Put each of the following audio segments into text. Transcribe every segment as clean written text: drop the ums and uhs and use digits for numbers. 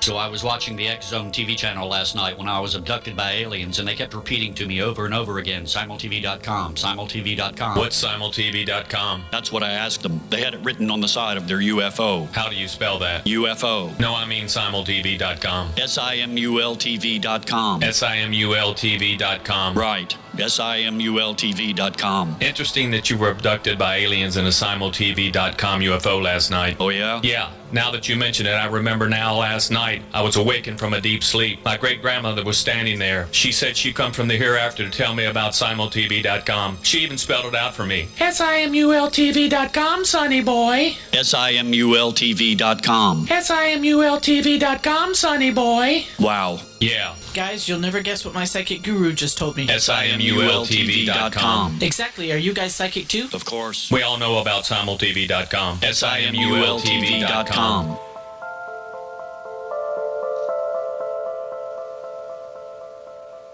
So I was watching the X Zone TV channel last night when I was abducted by aliens, and they kept repeating to me over and over again, simultv.com, simultv.com. What's simultv.com? That's what I asked them. They had it written on the side of their UFO. How do you spell that? UFO. No, I mean simultv.com. simultv.com. simultv.com. Right. simultv.com. Interesting that you were abducted by aliens in a simultv.com UFO last night. Oh, yeah? Yeah. Now that you mention it, I remember now last night I was awakened from a deep sleep. My great-grandmother was standing there. She said she'd come from the hereafter to tell me about simultv.com. She even spelled it out for me. simultv.com, sonny boy. simultv.com. simultv.com, sonny boy. Wow. Yeah. Guys, you'll never guess what my psychic guru just told me. simultv.com. Exactly. Are you guys psychic too? Of course. We all know about simultv.com. simultv.com.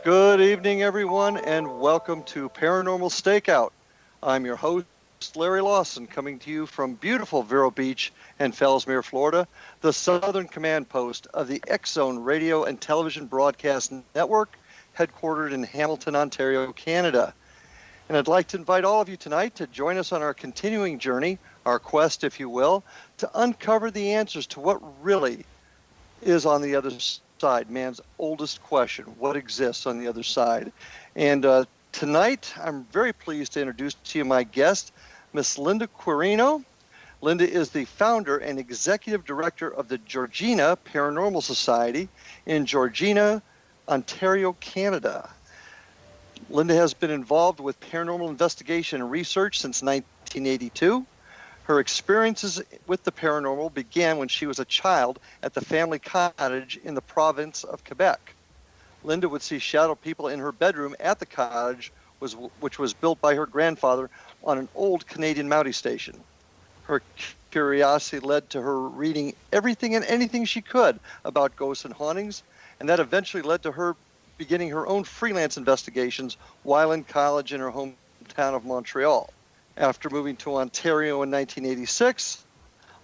Good evening, everyone, and welcome to Paranormal Stakeout. I'm your host, Larry Lawson, coming to you from beautiful Vero Beach and Fellsmere, Florida, the southern command post of the X Zone Radio and Television Broadcast Network, headquartered in Hamilton, Ontario, Canada. And I'd like to invite all of you tonight to join us on our continuing journey, our quest, if you will, to uncover the answers to what really is on the other side, man's oldest question, what exists on the other side. And tonight, I'm very pleased to introduce to you my guest, Miss Lynda Quirino. Lynda is the founder and executive director of the Georgina Paranormal Society in Georgina, Ontario, Canada. Lynda has been involved with paranormal investigation and research since 1982. Her experiences with the paranormal began when she was a child at the family cottage in the province of Quebec. Lynda would see shadow people in her bedroom at the cottage, which was built by her grandfather on an old Canadian Mountie station. Her curiosity led to her reading everything and anything she could about ghosts and hauntings, and that eventually led to her beginning her own freelance investigations while in college in her hometown of Montreal. After moving to Ontario in 1986,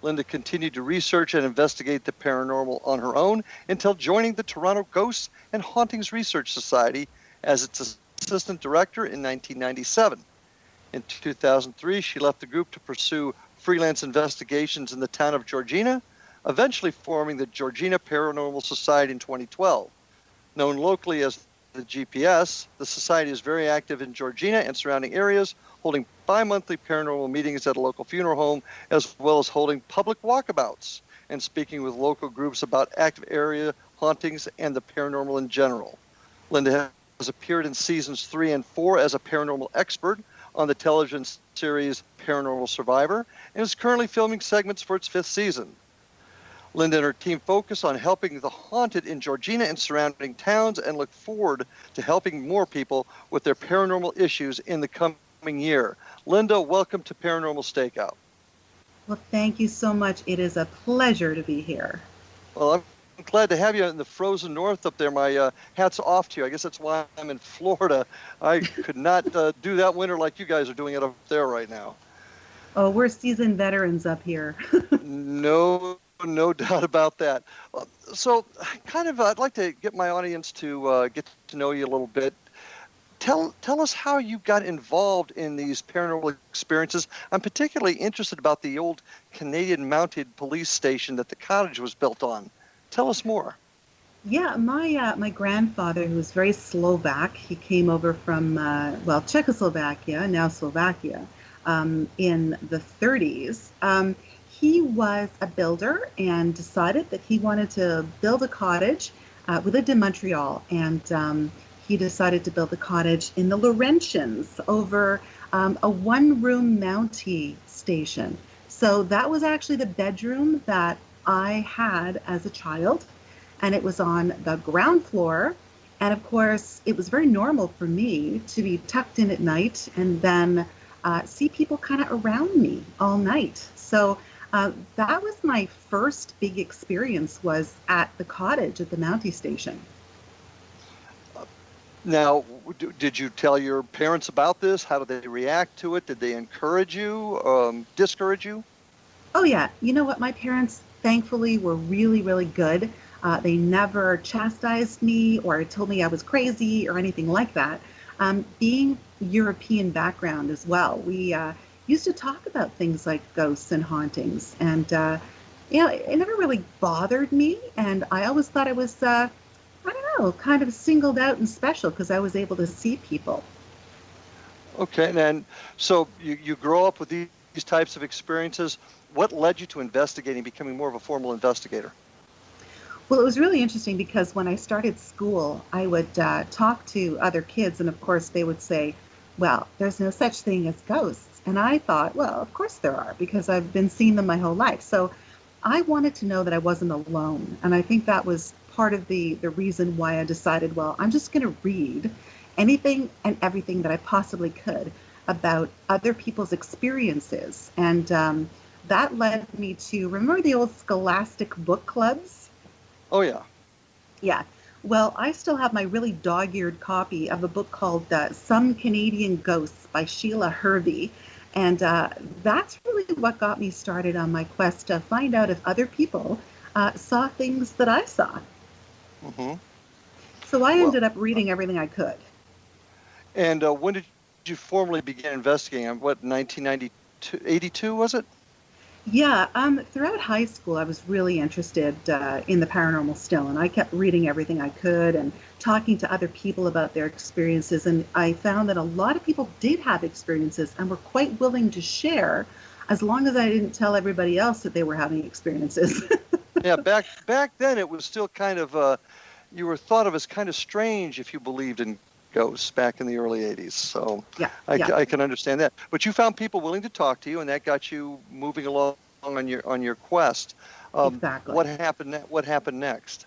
Lynda continued to research and investigate the paranormal on her own until joining the Toronto Ghosts and Hauntings Research Society as its assistant director in 1997. In 2003, she left the group to pursue freelance investigations in the town of Georgina, eventually forming the Georgina Paranormal Society in 2012. Known locally as the GPS, the society is very active in Georgina and surrounding areas, holding bi-monthly paranormal meetings at a local funeral home, as well as holding public walkabouts and speaking with local groups about active area hauntings and the paranormal in general. Lynda has appeared in seasons 3 and 4 as a paranormal expert on the television series Paranormal Survivor and is currently filming segments for its 5th season. Lynda and her team focus on helping the haunted in Georgina and surrounding towns and look forward to helping more people with their paranormal issues in the coming year. Lynda, welcome to Paranormal Stakeout. Well, thank you so much. It is a pleasure to be here. Well, I'm glad to have you in the frozen north up there. My hat's off to you. I guess that's why I'm in Florida. I could not do that winter like you guys are doing it up there right now. Oh, we're seasoned veterans up here. No doubt about that. So I'd like to get my audience to get to know you a little bit. Tell us how you got involved in these paranormal experiences. I'm particularly interested about the old Canadian Mounted police station that the cottage was built on. Tell us more. Yeah, my grandfather, who was very Slovak, he came over from, Czechoslovakia, now Slovakia, in the 30s. He was a builder and decided that he wanted to build a cottage. We lived in Montreal, and he decided to build a cottage in the Laurentians over a one-room Mountie station. So that was actually the bedroom that I had as a child, and it was on the ground floor. And of course, it was very normal for me to be tucked in at night and then see people kind of around me all night. So that was my first big experience, was at the cottage at the Mountie station. Now, did you tell your parents about this? How did they react to it? Did they encourage you, discourage you? Oh, yeah. You know what? My parents, thankfully, were really, really good. They never chastised me or told me I was crazy or anything like that. Being European background as well, we used to talk about things like ghosts and hauntings, and it never really bothered me. And I always thought I was, I don't know, kind of singled out and special because I was able to see people. Okay, and so you grow up with these types of experiences. What led you to investigating, becoming more of a formal investigator? Well, it was really interesting because when I started school, I would talk to other kids, and of course they would say, well, there's no such thing as ghosts. And I thought, well, of course there are, because I've been seeing them my whole life. So I wanted to know that I wasn't alone. And I think that was part of the reason why I decided, well, I'm just going to read anything and everything that I possibly could about other people's experiences. And that led me to, remember the old Scholastic book clubs? Oh, yeah. Yeah. Well, I still have my really dog-eared copy of a book called Some Canadian Ghosts by Sheila Hervey. And that's really what got me started on my quest to find out if other people saw things that I saw. Mm-hmm. So I ended up reading everything I could. And when did you formally begin investigating? What, 1992, 82 was it? Yeah, throughout high school, I was really interested in the paranormal still, and I kept reading everything I could and talking to other people about their experiences, and I found that a lot of people did have experiences and were quite willing to share, as long as I didn't tell everybody else that they were having experiences. Yeah, back then it was still kind of, you were thought of as kind of strange if you believed in ghosts back in the early 80s. So Yeah, I can understand that. But you found people willing to talk to you, and that got you moving along on your quest. Exactly. What happened next?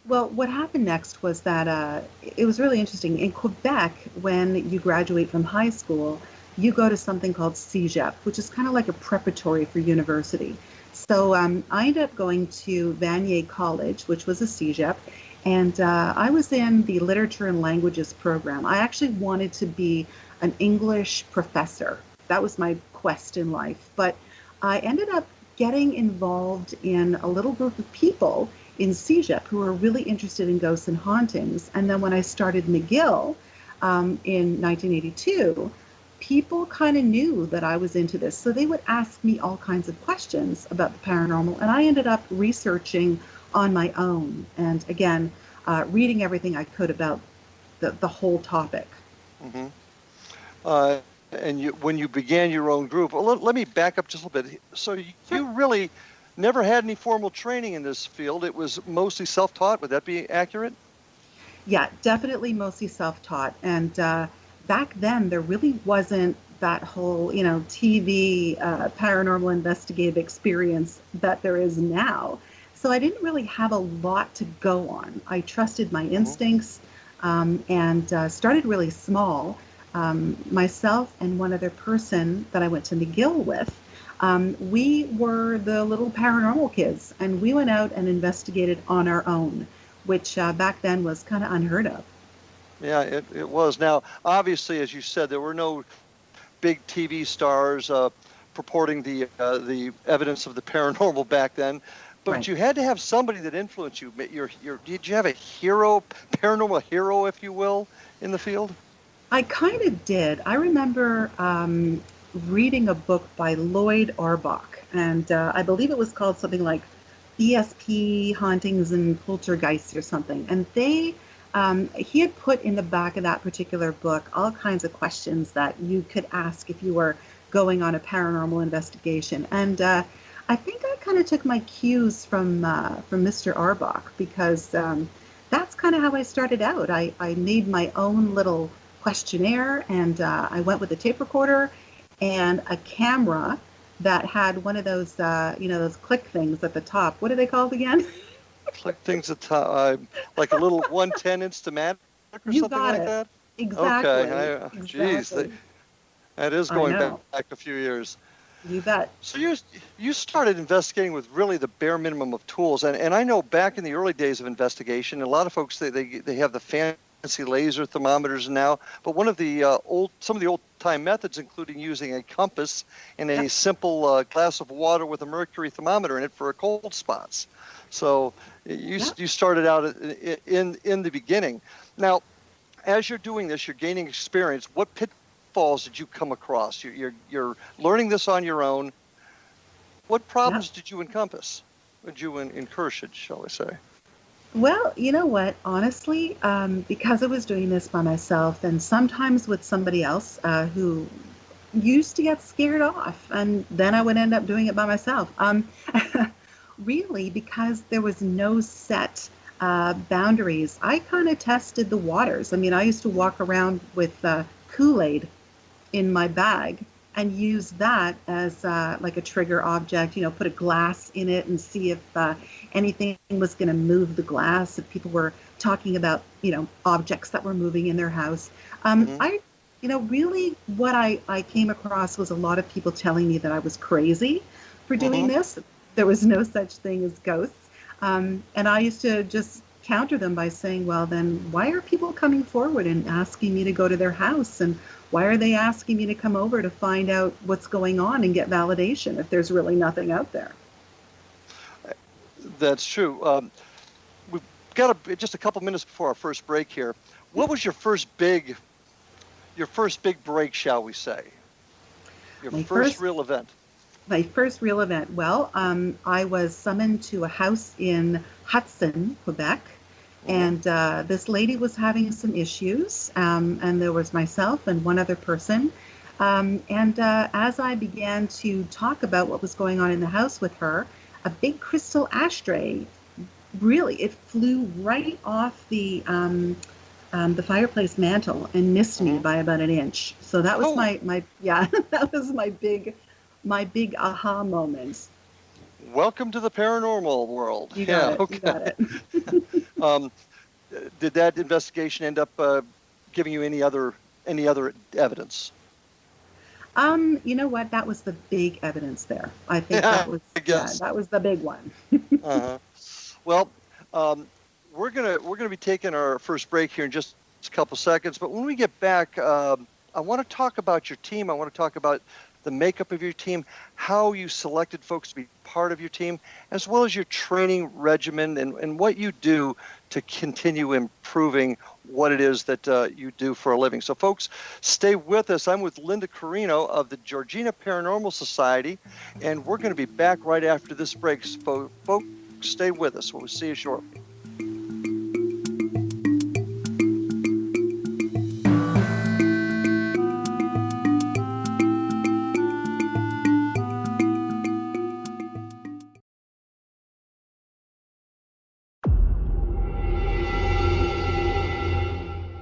Well, what happened next was that it was really interesting. In Quebec, when you graduate from high school, you go to something called CEGEP, which is kind of like a preparatory for university. So I ended up going to Vanier College, which was a CEGEP, and I was in the literature and languages program. I actually wanted to be an English professor. That was my quest in life. But I ended up getting involved in a little group of people in CEGEP who were really interested in ghosts and hauntings. And then when I started McGill in 1982, people kind of knew that I was into this. So they would ask me all kinds of questions about the paranormal. And I ended up researching on my own. And again, reading everything I could about the whole topic. Mm-hmm. And when you began your own group, well, let me back up just a little bit. So you really never had any formal training in this field. It was mostly self-taught. Would that be accurate? Yeah, definitely mostly self-taught. And back then, there really wasn't that whole, TV paranormal investigative experience that there is now. So I didn't really have a lot to go on. I trusted my instincts and started really small. Myself and one other person that I went to McGill with, we were the little paranormal kids, and we went out and investigated on our own, which back then was kind of unheard of. Yeah, it was. Now, obviously, as you said, there were no big TV stars purporting the evidence of the paranormal back then. But Right. you had to have somebody that influenced you. Did you have a hero, paranormal hero, if you will, in the field? I kind of did. I remember reading a book by Lloyd Arbach, and I believe it was called something like ESP Hauntings and Poltergeists or something. And he had put in the back of that particular book all kinds of questions that you could ask if you were going on a paranormal investigation. And I think I kind of took my cues from Mr. Arbach, because that's kind of how I started out. I made my own little questionnaire, and I went with a tape recorder and a camera that had one of those, those click things at the top. What are they called again? Click things at the top, like a little 110 Instamatic or You something got like it. that? Exactly. Okay. Geez, Exactly. that is I going know. back a few years. You bet. So you started investigating with really the bare minimum of tools, and I know back in the early days of investigation, a lot of folks they have the fancy laser thermometers now, but one of the some of the old time methods, including using a compass and a simple glass of water with a mercury thermometer in it for cold spots. So you started out in the beginning. Now, as you're doing this, you're gaining experience. What pitfalls did you come across? You're learning this on your own. What problems did you encompass? Did you incur, shall I say? Well, you know what? Honestly, because I was doing this by myself and sometimes with somebody else who used to get scared off, and then I would end up doing it by myself. Really, because there was no set boundaries, I kind of tested the waters. I mean, I used to walk around with Kool-Aid in my bag and use that as like a trigger object, put a glass in it and see if anything was going to move the glass, if people were talking about, objects that were moving in their house. Really what I came across was a lot of people telling me that I was crazy for doing this. There was no such thing as ghosts. And I used to just counter them by saying, well, then why are people coming forward and asking me to go to their house? And why are they asking me to come over to find out what's going on and get validation if there's really nothing out there? That's true. We've got just a couple minutes before our first break here. What was your first big break, shall we say? Your first real event. My first real event. Well, I was summoned to a house in Hudson, Quebec, and this lady was having some issues, and there was myself and one other person. As I began to talk about what was going on in the house with her, a big crystal ashtray, it flew right off the fireplace mantle and missed me by about an inch. So that was that was my big aha moment. Welcome to the paranormal world. You got it. Did that investigation end up giving you any other evidence? You know what? That was the big evidence there. I think that was the big one. Well, we're gonna be taking our first break here in just a couple seconds. But when we get back, I want to talk about your team. I want to talk about the makeup of your team, how you selected folks to be part of your team, as well as your training regimen and what you do to continue improving what it is that you do for a living. So folks, stay with us. I'm with Lynda Quirino of the Georgina Paranormal Society, and we're going to be back right after this break. So folks, stay with us. We'll see you shortly.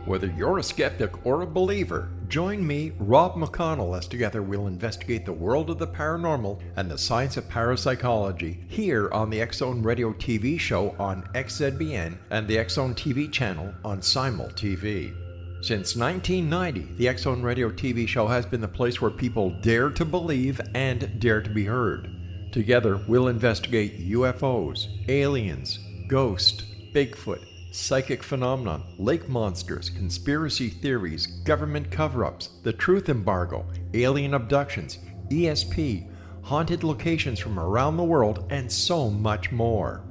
Whether you're a skeptic or a believer, join me, Rob McConnell, as together we'll investigate the world of the paranormal and the science of parapsychology here on the X-Zone Radio TV show on XZBN and the X-Zone TV channel on Simul TV. Since 1990, the X-Zone Radio TV show has been the place where people dare to believe and dare to be heard. Together, we'll investigate UFOs, aliens, ghosts, Bigfoot, psychic phenomenon, lake monsters, conspiracy theories, government cover-ups, the truth embargo, alien abductions, ESP, haunted locations from around the world, and so much more.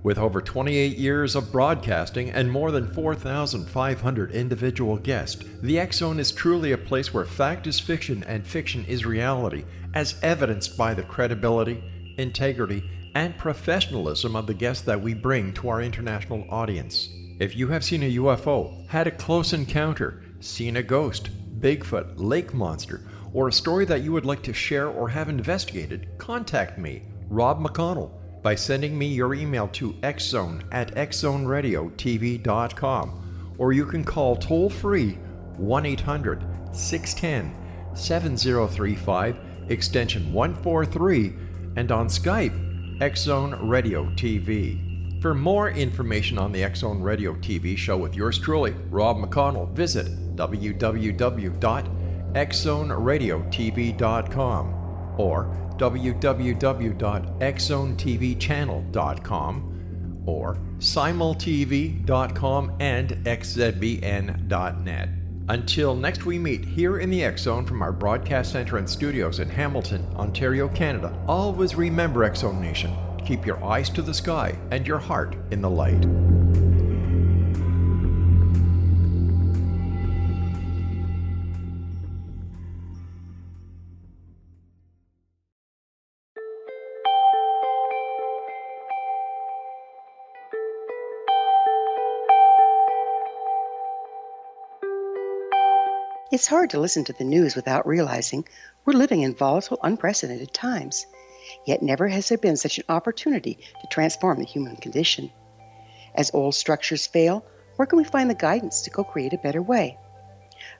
With over 28 years of broadcasting and more than 4,500 individual guests, the X-Zone is truly a place where fact is fiction and fiction is reality, as evidenced by the credibility, integrity, and professionalism of the guests that we bring to our international audience. If you have seen a UFO, had a close encounter, seen a ghost, Bigfoot, lake monster, or a story that you would like to share or have investigated, contact me, Rob McConnell, by sending me your email to xzone@xzoneradiotv.com, or you can call toll-free 1-800-610-7035, extension 143, and on Skype, X-Zone Radio TV. For more information on the X-Zone Radio TV show with yours truly, Rob McConnell, visit www.xzoneradiotv.com or www.xzonetvchannel.com or simultv.com and xzbn.net. Until next we meet here in the X-Zone from our broadcast center and studios in Hamilton, Ontario, Canada, always remember, X-Zone Nation, keep your eyes to the sky and your heart in the light. It's hard to listen to the news without realizing we're living in volatile, unprecedented times. Yet never has there been such an opportunity to transform the human condition. As old structures fail, where can we find the guidance to co-create a better way?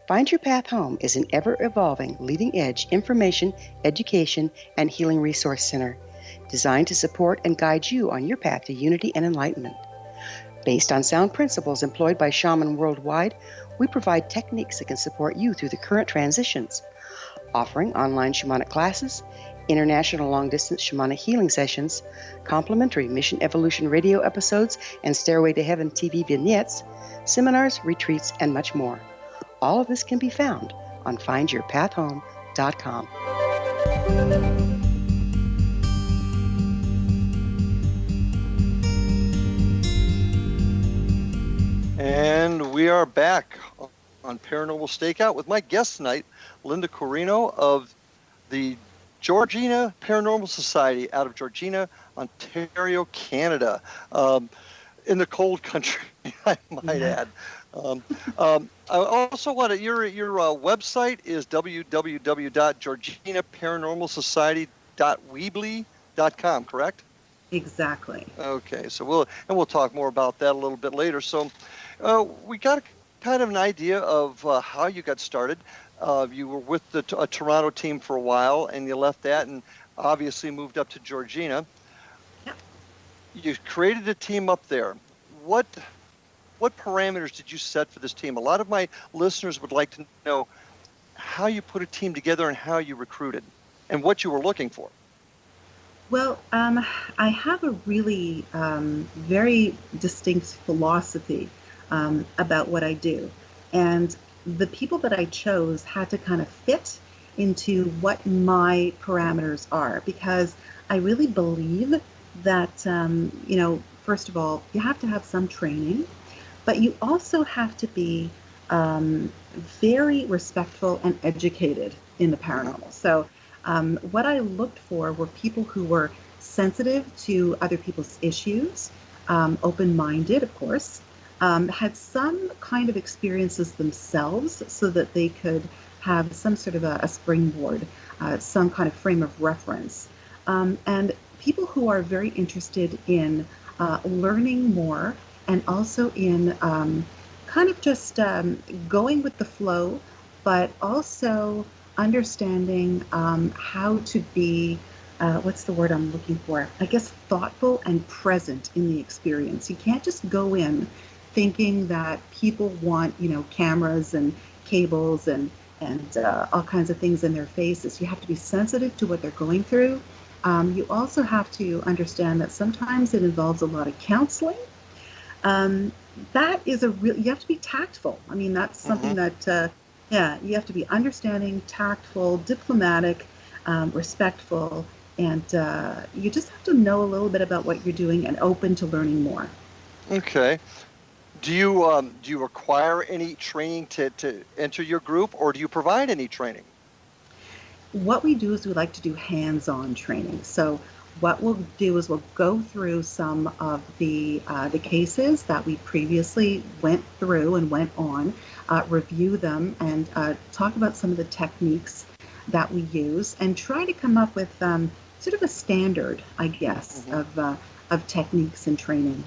Find Your Path Home is an ever-evolving, leading-edge information, education, and healing resource center designed to support and guide you on your path to unity and enlightenment. Based on sound principles employed by shaman worldwide, we provide techniques that can support you through the current transitions, offering online shamanic classes, international long-distance shamanic healing sessions, complimentary Mission Evolution radio episodes and Stairway to Heaven TV vignettes, seminars, retreats, and much more. All of this can be found on findyourpathhome.com. And we are back on Paranormal Stakeout with my guest tonight, Lynda Quirino of the Georgina Paranormal Society out of Georgina, Ontario, Canada, in the cold country, I might add. I also want to, your website is www.georginaparanormalsociety.weebly.com, correct? Exactly. Okay, so we'll talk more about that a little bit later. So we got kind of an idea of how you got started. You were with a Toronto team for a while, and you left that and obviously moved up to Georgina. Yep. You created a team up there. What parameters did you set for this team? A lot of my listeners would like to know how you put a team together and how you recruited and what you were looking for. Well, I have a really very distinct philosophy about what I do. And the people that I chose had to kind of fit into what my parameters are, because I really believe that, first of all, you have to have some training, but you also have to be very respectful and educated in the paranormal. So what I looked for were people who were sensitive to other people's issues, open-minded, of course, had some kind of experiences themselves so that they could have some sort of a springboard, some kind of frame of reference. And people who are very interested in learning more and also in kind of just going with the flow, but also understanding how to be, what's the word I'm looking for? I guess thoughtful and present in the experience. You can't just go in thinking that people want, cameras and cables and all kinds of things in their faces. You have to be sensitive to what they're going through. You also have to understand that sometimes it involves a lot of counseling. That is you have to be tactful. I mean, that's something that, you have to be understanding, tactful, diplomatic, respectful, and you just have to know a little bit about what you're doing and open to learning more. Okay. Do you require any training to enter your group, or do you provide any training? What we do is we like to do hands-on training. So what we'll do is we'll go through some of the cases that we previously went through and went on, review them, and talk about some of the techniques that we use, and try to come up with sort of a standard, I guess, of techniques and training.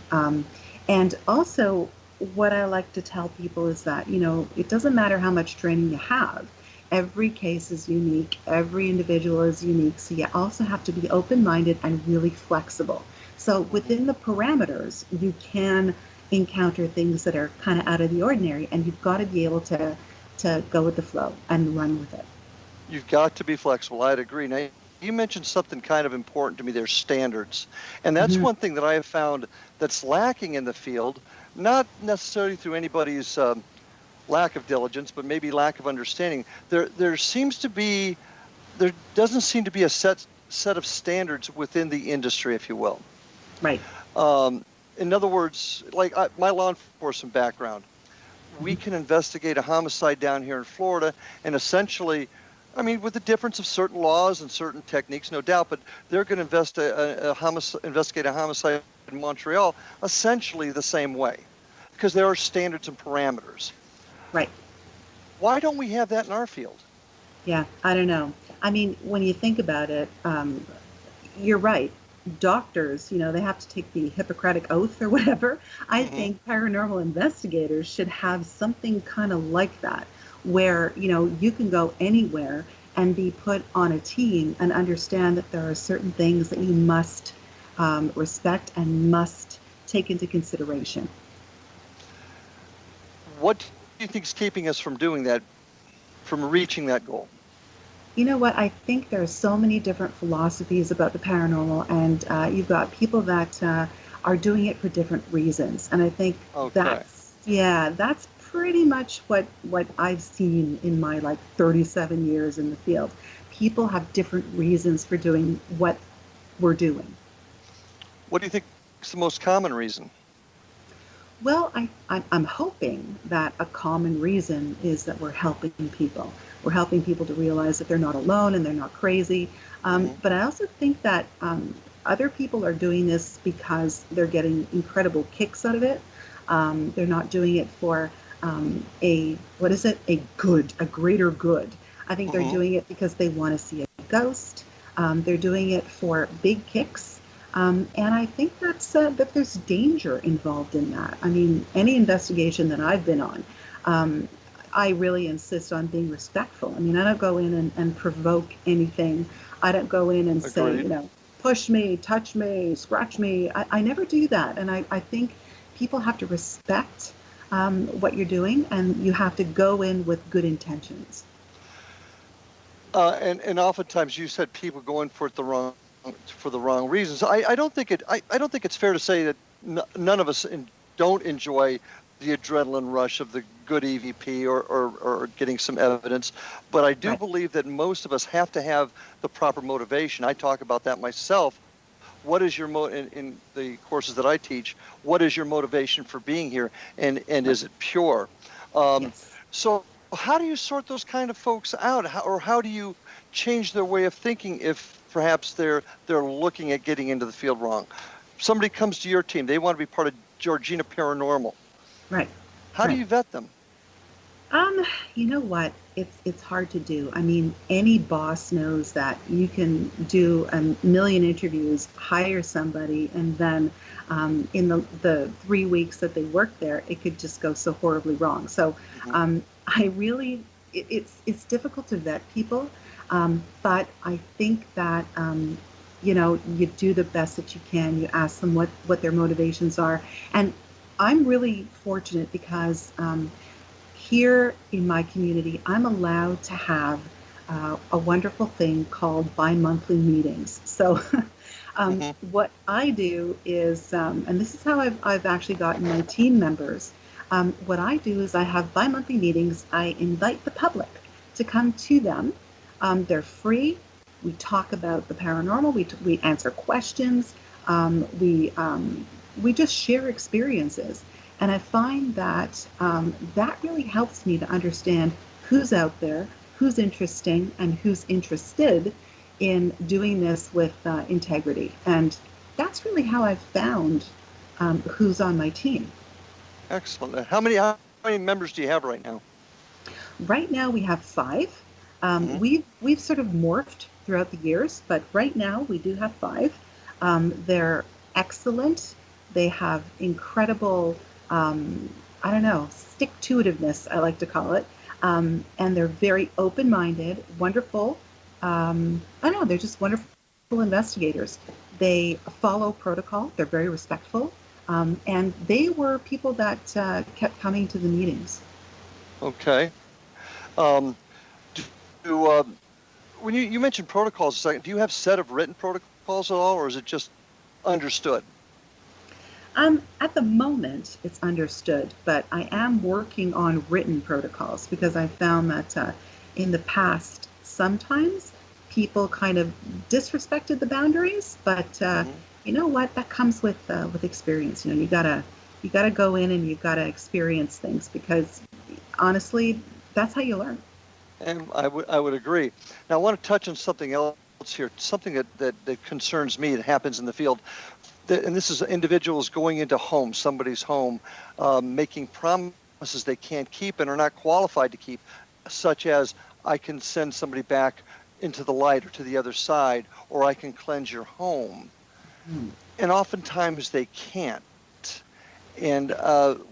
And also, what I like to tell people is that, it doesn't matter how much training you have. Every case is unique. Every individual is unique. So you also have to be open-minded and really flexible. So within the parameters, you can encounter things that are kind of out of the ordinary, and you've got to be able to go with the flow and run with it. You've got to be flexible. I'd agree. Now, you mentioned something kind of important to me there, standards. And that's one thing that I have found that's lacking in the field, not necessarily through anybody's lack of diligence, but maybe lack of understanding. There doesn't seem to be a set of standards within the industry, if you will. Right. In other words, like my law enforcement background, we can investigate a homicide down here in Florida, and essentially, I mean, with the difference of certain laws and certain techniques, no doubt, but they're going to investigate a homicide in Montreal essentially the same way, because there are standards and parameters. Right. Why don't we have that in our field? Yeah, I don't know. I mean, when you think about it, you're right. Doctors, they have to take the Hippocratic Oath or whatever. I think paranormal investigators should have something kind of like that, where, you can go anywhere and be put on a team and understand that there are certain things that you must respect and must take into consideration. What do you think is keeping us from doing that, from reaching that goal? You know what? I think there are so many different philosophies about the paranormal, and you've got people that are doing it for different reasons. And I think that's pretty much what I've seen in my 37 years in the field. People have different reasons for doing what we're doing. What do you think is the most common reason? Well, I'm hoping that a common reason is that we're helping people. We're helping people to realize that they're not alone and they're not crazy. But I also think that other people are doing this because they're getting incredible kicks out of it. They're not doing it for a greater good. I think they're doing it because they want to see a ghost. They're doing it for big kicks. And I think that there's danger involved in that. I mean, any investigation that I've been on, I really insist on being respectful. I mean, I don't go in and provoke anything. I don't go in and say, push me, touch me, scratch me. I never do that. And I think people have to respect what you're doing, and you have to go in with good intentions. And oftentimes you said people go in for the wrong reasons. I don't think it's fair to say that none of us don't enjoy the adrenaline rush of the good EVP or getting some evidence, but I do believe that most of us have to have the proper motivation. I talk about that myself. What is your in the courses that I teach? What is your motivation for being here, and is it pure? So how do you sort those kind of folks out, how do you change their way of thinking if perhaps they're looking at getting into the field wrong? Somebody comes to your team, they want to be part of Georgina Paranormal. Right. How do you vet them? You know what? It's hard to do. I mean, any boss knows that you can do a million interviews, hire somebody, and then in the 3 weeks that they work there, it could just go so horribly wrong. So it's difficult to vet people, but I think that you do the best that you can. You ask them what their motivations are, and I'm really fortunate because here in my community, I'm allowed to have a wonderful thing called bi-monthly meetings. So what I do is, and this is how I've actually gotten my team members, what I do is I have bi-monthly meetings. I invite the public to come to them. They're free. We talk about the paranormal. We answer questions. We just share experiences. And I find that that really helps me to understand who's out there, who's interesting, and who's interested in doing this with integrity. And that's really how I've found who's on my team. Excellent. How many members do you have right now? Right now we have 5. We've sort of morphed throughout the years, but right now we do have 5. They're excellent. They have incredible, stick-to-itiveness, I like to call it. And they're very open-minded, wonderful. They're just wonderful investigators. They follow protocol. They're very respectful. And they were people that kept coming to the meetings. Okay. When you mentioned protocols a second, do you have a set of written protocols at all, or is it just understood? At the moment, it's understood, but I am working on written protocols because I found that in the past, sometimes people kind of disrespected the boundaries, but you know what? That comes with experience. You gotta go in and you gotta experience things, because honestly, that's how you learn. And I would agree. Now I want to touch on something else here, something that concerns me that happens in the field. And this is individuals going into homes, somebody's home, making promises they can't keep and are not qualified to keep, such as, I can send somebody back into the light or to the other side, or I can cleanse your home. And oftentimes they can't. And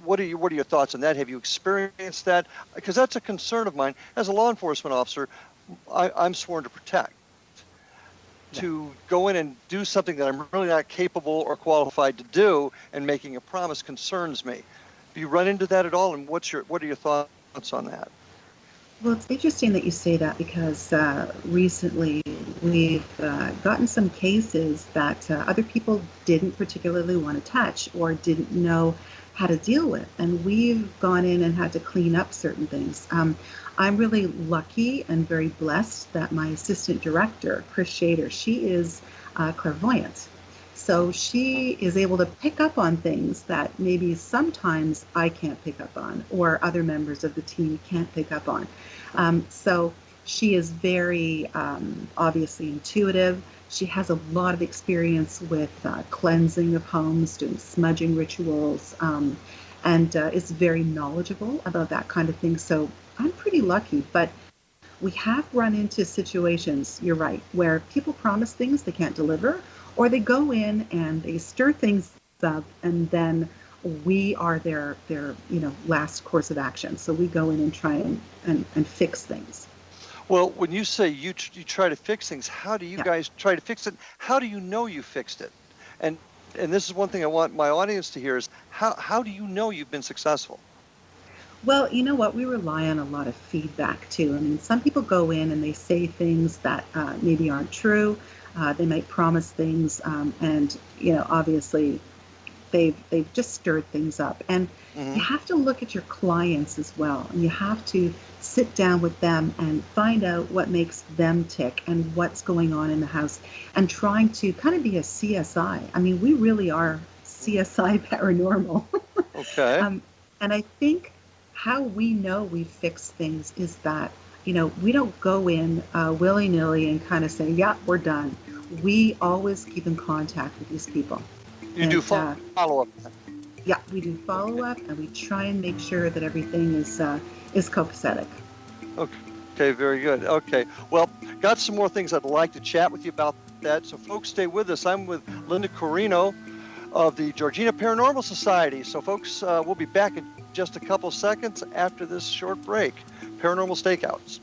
what are your thoughts on that? Have you experienced that? Because that's a concern of mine. As a law enforcement officer, I'm sworn to protect. To go in and do something that I'm really not capable or qualified to do, and making a promise, concerns me. Do you run into that at all? And what are your thoughts on that? Well, it's interesting that you say that, because recently we've gotten some cases that other people didn't particularly want to touch or didn't know how to deal with. And we've gone in and had to clean up certain things. I'm really lucky and very blessed that my assistant director, Chris Shader, she is clairvoyant. So she is able to pick up on things that maybe sometimes I can't pick up on, or other members of the team can't pick up on. So she is very obviously intuitive. She has a lot of experience with cleansing of homes, doing smudging rituals, and is very knowledgeable about that kind of thing. So I'm pretty lucky, but we have run into situations, you're right, where people promise things they can't deliver, or they go in and they stir things up, and then we are their last course of action. So we go in and try and fix things. Well, when you say you try to fix things, how do you guys try to fix it? How do you know you fixed it? And this is one thing I want my audience to hear is, how do you know you've been successful? Well, you know what? We rely on a lot of feedback too. I mean, some people go in and they say things that maybe aren't true. They might promise things, and obviously, they've just stirred things up. And you have to look at your clients as well, and you have to sit down with them and find out what makes them tick and what's going on in the house, and trying to kind of be a CSI. I mean, we really are CSI paranormal. Okay. And I think how we know we fix things is that, we don't go in willy-nilly and kind of say, yeah, we're done. We always keep in contact with these people. You do follow-up. Yeah, we do follow-up, and we try and make sure that everything is copacetic. Okay, very good. Okay, well, got some more things I'd like to chat with you about that. So folks, stay with us. I'm with Lynda Quirino of the Georgina Paranormal Society. So folks, we'll be back in just a couple seconds after this short break. Paranormal Stakeouts.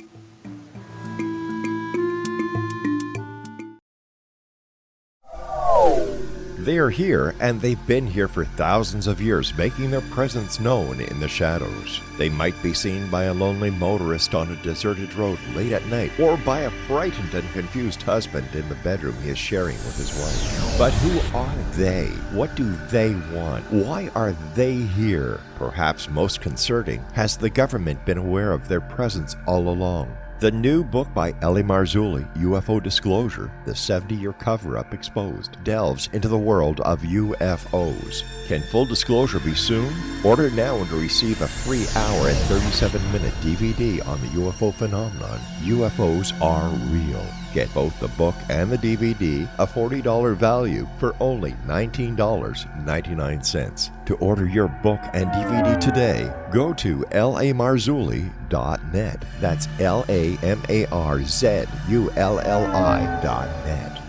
They are here, and they've been here for thousands of years, making their presence known in the shadows. They might be seen by a lonely motorist on a deserted road late at night, or by a frightened and confused husband in the bedroom he is sharing with his wife. But who are they? What do they want? Why are they here? Perhaps most concerning, has the government been aware of their presence all along? The new book by L.A. Marzulli, UFO Disclosure, the 70-year cover-up exposed, delves into the world of UFOs. Can full disclosure be soon? Order now and receive a free hour and 37-minute DVD on the UFO phenomenon. UFOs are real. Get both the book and the DVD, a $40 value, for only $19.99. To order your book and DVD today, go to lamarzulli.net. That's LAMARZULLI.net.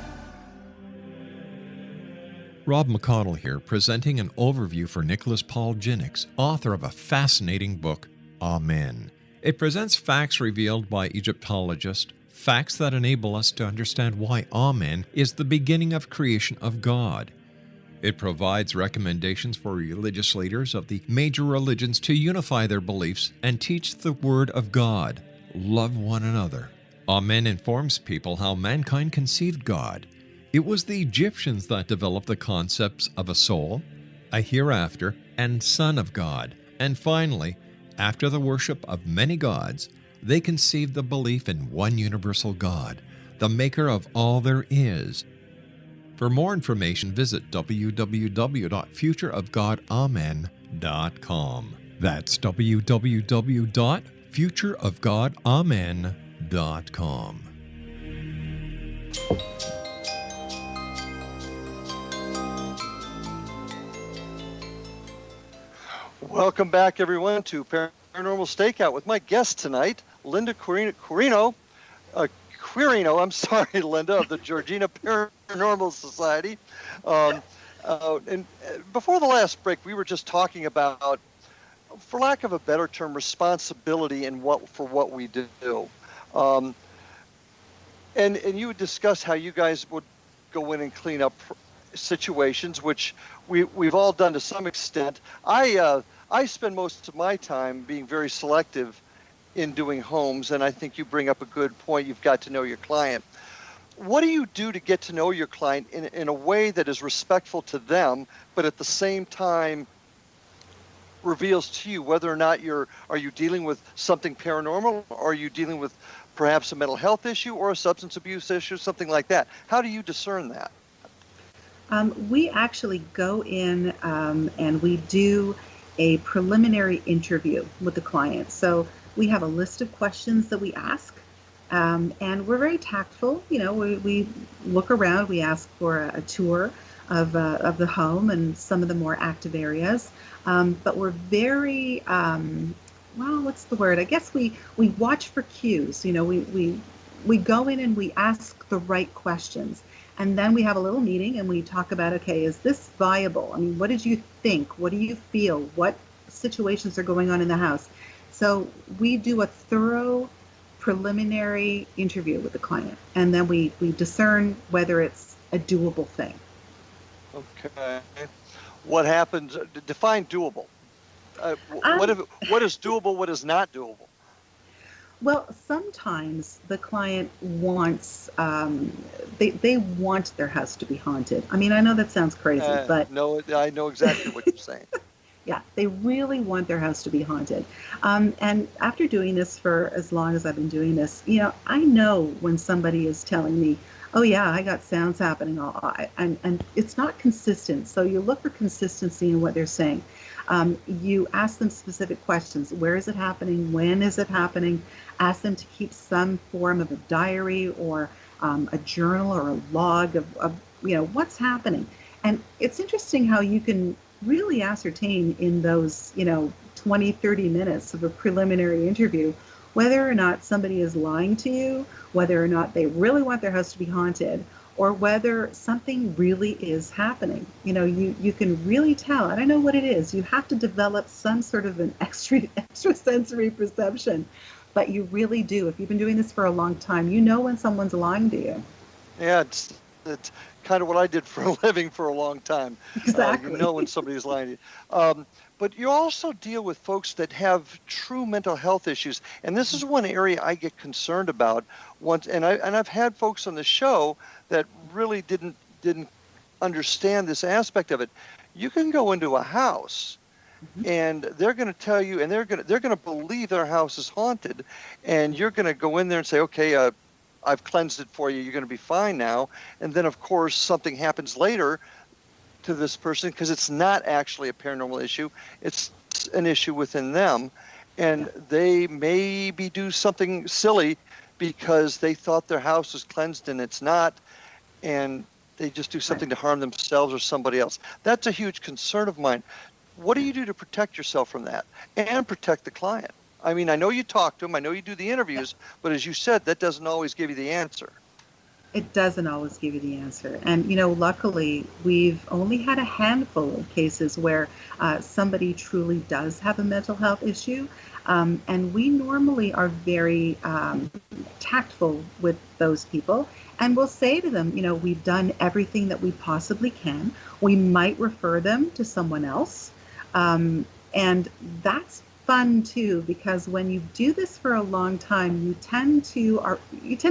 Rob McConnell here, presenting an overview for Nicholas Paul Jennings, author of a fascinating book, Amen. It presents facts revealed by Egyptologists, facts that enable us to understand why Amen is the beginning of creation of God. It provides recommendations for religious leaders of the major religions to unify their beliefs and teach the Word of God. Love one another. Amen informs people how mankind conceived God. It was the Egyptians that developed the concepts of a soul, a hereafter, and Son of God. And finally, after the worship of many gods, they conceived the belief in one universal God, the maker of all there is. For more information, visit www.futureofgodamen.com. That's www.futureofgodamen.com. Welcome back, everyone, to Paranormal Stakeout with my guest tonight, Lynda Quirino. I'm sorry, Lynda, of the Georgina Paranormal Society. And before the last break, we were just talking about, for lack of a better term, responsibility in what we do. And you would discuss how you guys would go in and clean up situations, which we've all done to some extent. I spend most of my time being very selective in doing homes, and I think you bring up a good point. You've got to know your client. What do you do to get to know your client in a way that is respectful to them, but at the same time reveals to you whether or not are you dealing with something paranormal, or are you dealing with perhaps a mental health issue or a substance abuse issue, something like that? How do you discern that? We actually go in and we do a preliminary interview with the client. So we have a list of questions that we ask, and we're very tactful. You know, we look around, we ask for a tour of the home and some of the more active areas, but we're very, well, what's the word? I guess we watch for cues. You know, we go in and we ask the right questions. And then we have a little meeting and we talk about, okay, is this viable? I mean, what did you think? What do you feel? What situations are going on in the house? So we do a thorough preliminary interview with the client, and then we discern whether it's a doable thing. Okay. What happens? Define doable. What is doable? What is not doable? Well, sometimes the client wants, they want their house to be haunted. I mean, I know that sounds crazy, but... No, I know exactly what you're saying. Yeah, they really want their house to be haunted. And after doing this for as long as I've been doing this, you know, I know when somebody is telling me, oh yeah, I got sounds happening, and it's not consistent. So you look for consistency in what they're saying. You ask them specific questions. Where is it happening? When is it happening? Ask them to keep some form of a diary or a journal or a log of you know, what's happening. And it's interesting how you can really ascertain in those, you know, 20, 30 minutes of a preliminary interview whether or not somebody is lying to you, whether or not they really want their house to be haunted, or whether something really is happening. You know, you can really tell. I don't know what it is. You have to develop some sort of an extrasensory perception, but you really do. If you've been doing this for a long time, you know when someone's lying to you. Yeah, it's kind of what I did for a living for a long time. Exactly. You know when somebody's lying to you. But you also deal with folks that have true mental health issues, and this is one area I get concerned about. I've had folks on the show that really didn't understand this aspect of it. You can go into a house, and they're going to tell you, and they're going to believe their house is haunted, and you're going to go in there and say, okay, I've cleansed it for you. You're going to be fine now. And then, of course, something happens later to this person because it's not actually a paranormal issue. It's an issue within them. And they maybe do something silly because they thought their house was cleansed and it's not. And they just do something to harm themselves or somebody else. That's a huge concern of mine. What do you do to protect yourself from that and protect the client? I mean, I know you talk to them, I know you do the interviews, but as you said, that doesn't always give you the answer. It doesn't always give you the answer. And, you know, luckily, we've only had a handful of cases where somebody truly does have a mental health issue. And we normally are very tactful with those people. And we'll say to them, you know, we've done everything that we possibly can. We might refer them to someone else. And that's fun too, because when you do this for a long time, you tend to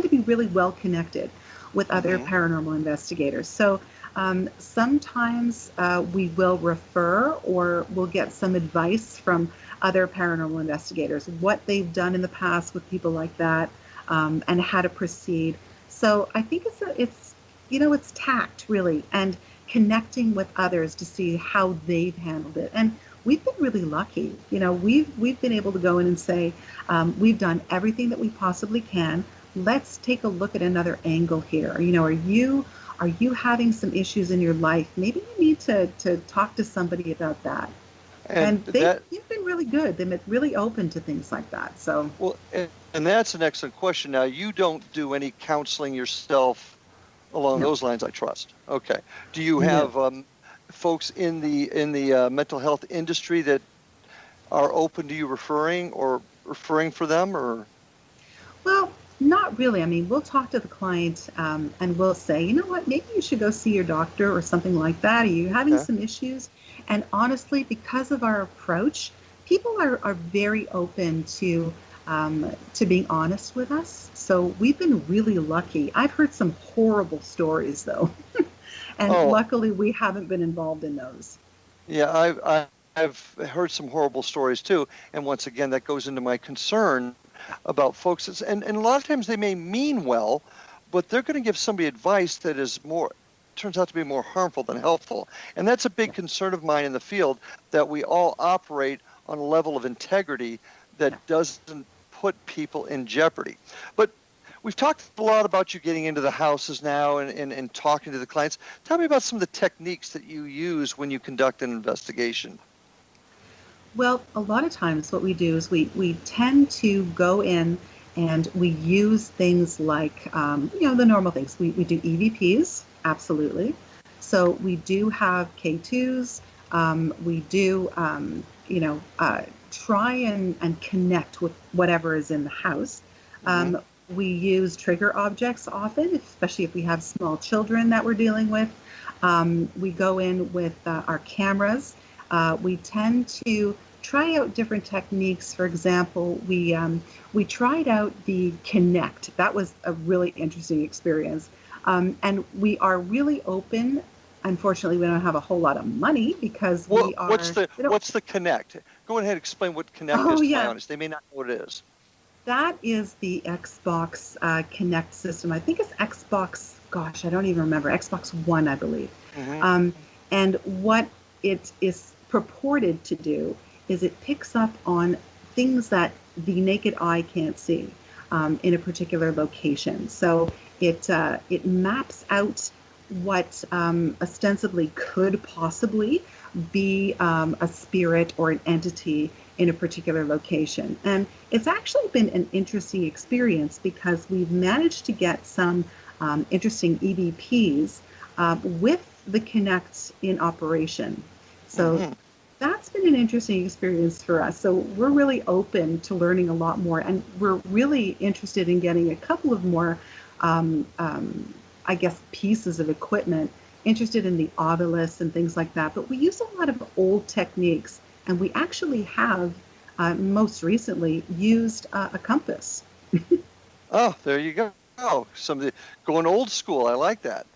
be really well connected with other paranormal investigators. So sometimes we will refer or we'll get some advice from other paranormal investigators, what they've done in the past with people like that, and how to proceed. So I think it's tact really, and connecting with others to see how they've handled it. And we've been really lucky. We've been able to go in and say, we've done everything that we possibly can. Let's take a look at another angle here. Are you having some issues in your life? Maybe you need to talk to somebody about that. And you've been really good. They've been really open to things like that. So well, and that's an excellent question. Now, you don't do any counseling yourself along those lines, I trust. Okay. Do you have folks in the mental health industry that are open to you referring for them, or? Well, not really. I mean, we'll talk to the client and we'll say, you know what, maybe you should go see your doctor or something like that. Are you having some issues? And honestly, because of our approach, people are very open to being honest with us. So we've been really lucky. I've heard some horrible stories, though. And luckily, we haven't been involved in those. Yeah, I've heard some horrible stories, too. And once again, that goes into my concern about folks. And a lot of times they may mean well, but they're going to give somebody advice that turns out to be more harmful than helpful. And that's a big concern of mine in the field, that we all operate on a level of integrity that doesn't put people in jeopardy. But we've talked a lot about you getting into the houses now and talking to the clients. Tell me about some of the techniques that you use when you conduct an investigation. Well, a lot of times what we do is we tend to go in and we use things like, the normal things. We do EVPs, absolutely. So we do have K2s. We do, try and connect with whatever is in the house. We use trigger objects often, especially if we have small children that we're dealing with. We go in with our cameras. We tend to try out different techniques. For example, we tried out the Connect. That was a really interesting experience. And we are really open. Unfortunately, we don't have a whole lot of money because we are... What's the Connect? Go ahead and explain what Connect is, to be honest. They may not know what it is. That is the Xbox Connect system. I think it's Xbox, I don't even remember, Xbox One, I believe. And what it is purported to do is it picks up on things that the naked eye can't see in a particular location. So it maps out what ostensibly could possibly be a spirit or an entity in a particular location. And it's actually been an interesting experience because we've managed to get some interesting EVPs with the Connect in operation. So that's been an interesting experience for us. So we're really open to learning a lot more, and we're really interested in getting a couple of more, pieces of equipment, interested in the Ovilus and things like that. But we use a lot of old techniques, and we actually have most recently used a compass. Oh, there you go. Somebody going old school. I like that.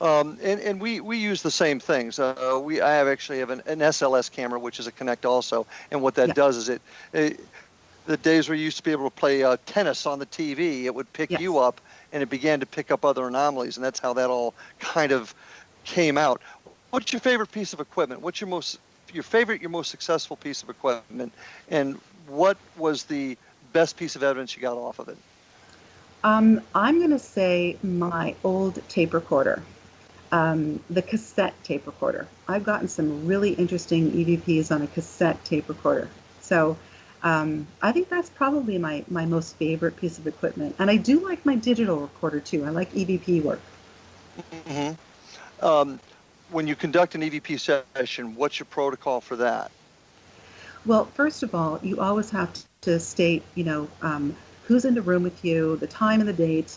And we use the same things. I actually have an SLS camera, which is a Connect also. And what that does is the days where you used to be able to play tennis on the TV, it would pick you up, and it began to pick up other anomalies. And that's how that all kind of came out. What's your favorite piece of equipment? What's your most successful piece of equipment? And what was the best piece of evidence you got off of it? I'm going to say my old tape recorder. The cassette tape recorder. I've gotten some really interesting EVPs on a cassette tape recorder. So I think that's probably my most favorite piece of equipment. And I do like my digital recorder too. I like EVP work. When you conduct an EVP session, what's your protocol for that? Well, first of all, you always have to state, who's in the room with you, the time and the date.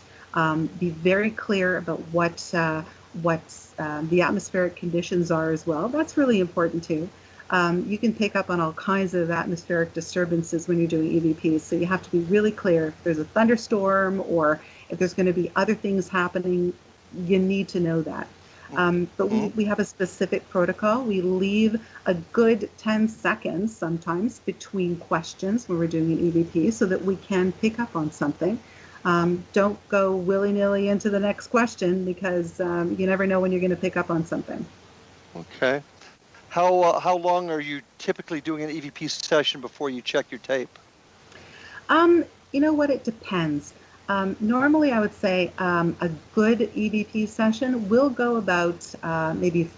Be very clear about what the atmospheric conditions are as well. That's really important too. You can pick up on all kinds of atmospheric disturbances when you're doing EVPs, so you have to be really clear. If there's a thunderstorm or if there's going to be other things happening, you need to know that. But we have a specific protocol. We leave a good 10 seconds sometimes between questions when we're doing an EVP so that we can pick up on something. Don't go willy-nilly into the next question because you never know when you're going to pick up on something. Okay. How long are you typically doing an EVP session before you check your tape? You know what? It depends. Normally, I would say a good EVP session will go about maybe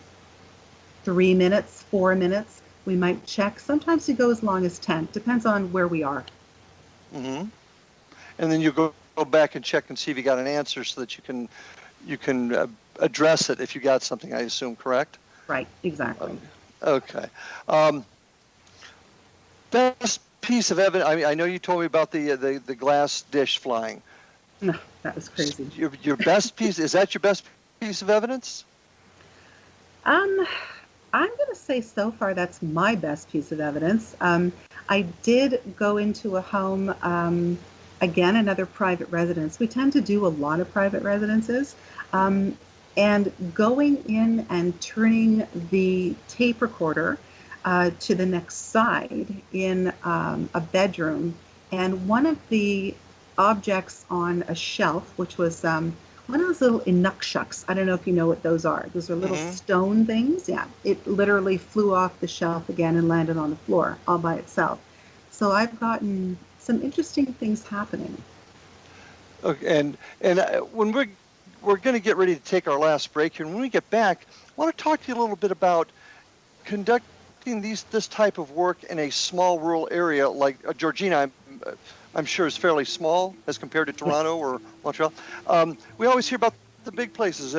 3 minutes, 4 minutes. We might check. Sometimes it go as long as 10. Depends on where we are. Mm-hmm. And then you go back and check and see if you got an answer so that you can address it if you got something, I assume, correct? Right, exactly. Okay. Best piece of evidence. I know you told me about the glass dish flying. No, that was crazy. Your best piece, is that your best piece of evidence? I'm going to say so far that's my best piece of evidence. I did go into a home, again, another private residence. We tend to do a lot of private residences. And going in and turning the tape recorder to the next side in a bedroom, and one of the objects on a shelf, which was one of those little inukshuks. I don't know if you know what those are. Those are little stone things. Yeah, it literally flew off the shelf again and landed on the floor all by itself. So I've gotten some interesting things happening. Okay, and when we're going to get ready to take our last break here. And when we get back, I want to talk to you a little bit about conducting this type of work in a small rural area like Georgina. I'm sure is fairly small as compared to Toronto or Montreal. We always hear about the big places,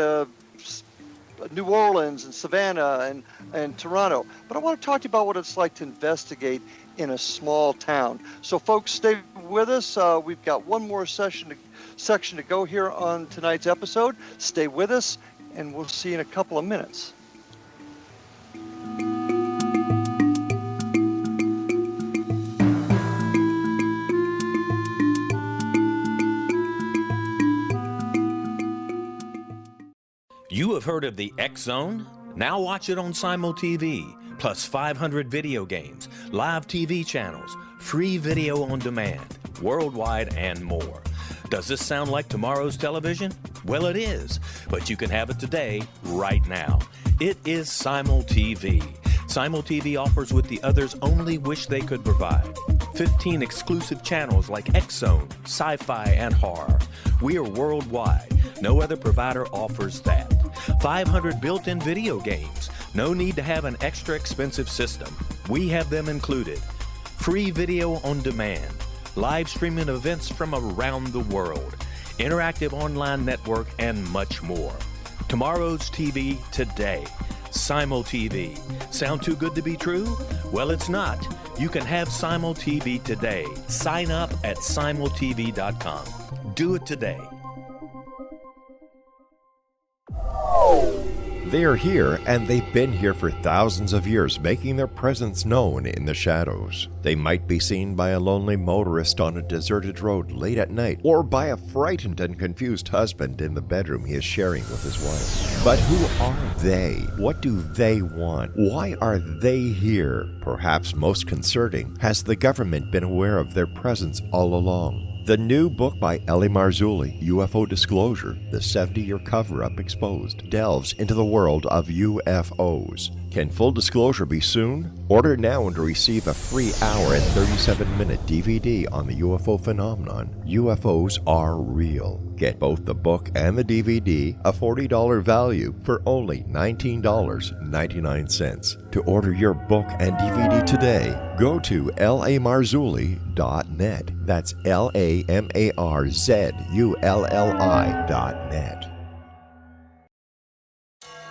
New Orleans and Savannah and Toronto. But I want to talk to you about what it's like to investigate in a small town. So folks, stay with us. We've got one more section to go here on tonight's episode. Stay with us, and we'll see you in a couple of minutes. You have heard of the X Zone? Now watch it on Simul TV, plus 500 video games, live TV channels, free video on demand, worldwide, and more. Does this sound like tomorrow's television? Well, it is, but you can have it today, right now. It is Simul TV. Simul TV offers what the others only wish they could provide. 15 exclusive channels like X Zone, sci-fi, and horror. We are worldwide. No other provider offers that. 500 built-in video games. No need to have an extra expensive system. We have them included. Free video on demand. Live streaming events from around the world. Interactive online network, and much more. Tomorrow's TV today. Simul TV. Sound too good to be true? Well, it's not. You can have Simul TV today. Sign up at simultv.com. Do it today. They are here, and they've been here for thousands of years, making their presence known in the shadows. They might be seen by a lonely motorist on a deserted road late at night, or by a frightened and confused husband in the bedroom he is sharing with his wife. But who are they? What do they want? Why are they here? Perhaps most concerning, has the government been aware of their presence all along? The new book by Ellie Marzulli, UFO Disclosure, the 70-year cover-up exposed, delves into the world of UFOs. Can full disclosure be soon? Order now and receive a free hour and 37-minute DVD on the UFO phenomenon. UFOs are real. Get both the book and the DVD, a $40 value, for only $19.99. To order your book and DVD today, go to lamarzulli.net. That's LAMARZULLI.net.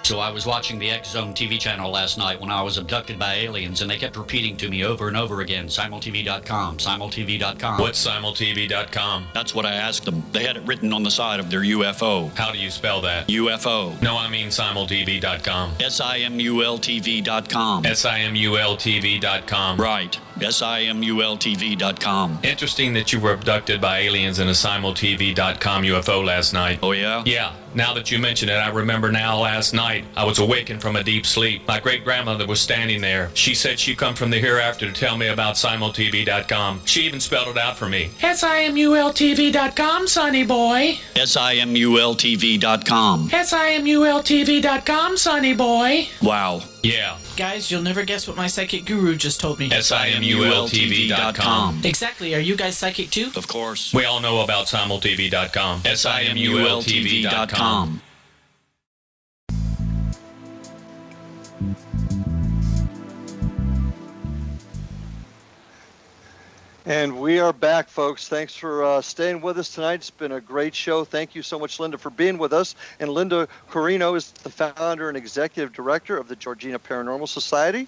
So I was watching the X Zone TV channel last night when I was abducted by aliens, and they kept repeating to me over and over again, simultv.com, simultv.com. What's simultv.com? That's what I asked them. They had it written on the side of their UFO. How do you spell that? UFO. No, I mean simultv.com. simultv.com. simultv.com. Right. simultv.com. Interesting that you were abducted by aliens in a simultv.com UFO last night. Oh, yeah? Yeah. Now that you mention it, I remember now last night I was awakened from a deep sleep. My great-grandmother was standing there. She said she come from the hereafter to tell me about simultv.com. She even spelled it out for me. simultv.com, sonny boy. simultv.com. simultv.com, sonny boy. Wow. Yeah. Guys, you'll never guess what my psychic guru just told me. simultv.com. Exactly. Are you guys psychic too? Of course. We all know about simultv.com. simultv.com. And we are back, folks. Thanks for staying with us tonight. It's been a great show. Thank you so much, Lynda, for being with us. And Lynda Quirino is the founder and executive director of the Georgina Paranormal Society.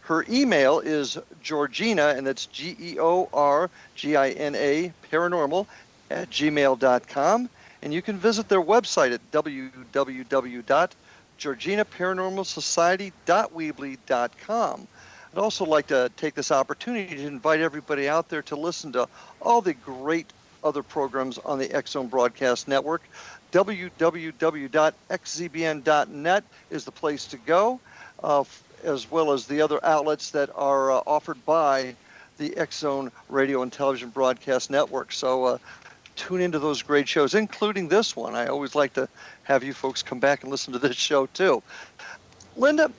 Her email is Georgina, and that's Georgina, paranormal, @gmail.com. And you can visit their website at www.georginaparanormalsociety.weebly.com. I'd also like to take this opportunity to invite everybody out there to listen to all the great other programs on the X Zone Broadcast Network. www.xzbn.net is the place to go, as well as the other outlets that are offered by the X Zone Radio and Television Broadcast Network. So tune into those great shows, including this one. I always like to have you folks come back and listen to this show too. Lynda,